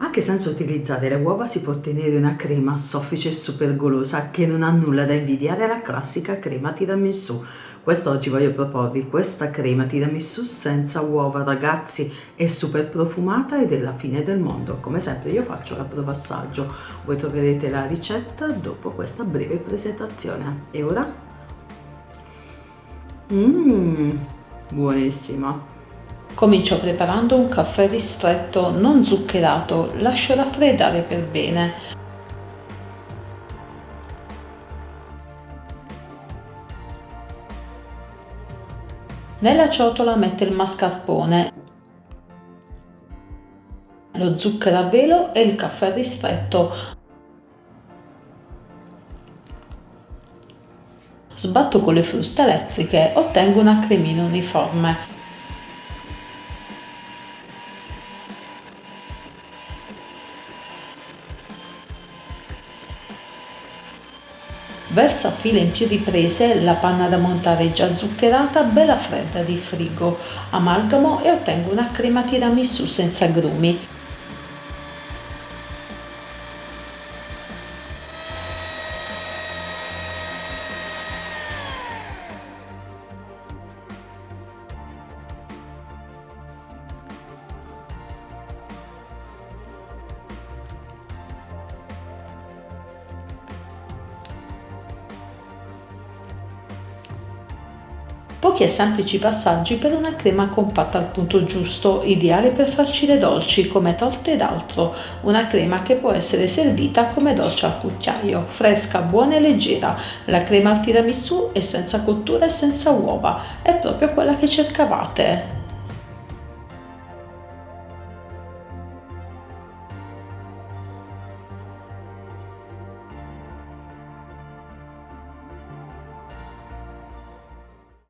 Anche senza utilizzare le uova si può ottenere una crema soffice e super golosa che non ha nulla da invidiare alla classica crema tiramisù. Quest'oggi voglio proporvi questa crema tiramisù senza uova, ragazzi, è super profumata ed è la fine del mondo. Come sempre io faccio la prova assaggio, voi troverete la ricetta dopo questa breve presentazione. E ora? Buonissima! Comincio preparando un caffè ristretto non zuccherato, lascio raffreddare per bene. Nella ciotola metto il mascarpone, lo zucchero a velo e il caffè ristretto. Sbatto con le fruste elettriche, ottengo una cremina uniforme. Verso a fila in più riprese la panna da montare già zuccherata, bella fredda di frigo. Amalgamo e ottengo una crema tiramisù senza grumi. Pochi e semplici passaggi per una crema compatta al punto giusto, ideale per farcire dolci come torte ed altro. Una crema che può essere servita come dolce al cucchiaio, fresca, buona e leggera. La crema al tiramisù è senza cottura e senza uova, è proprio quella che cercavate.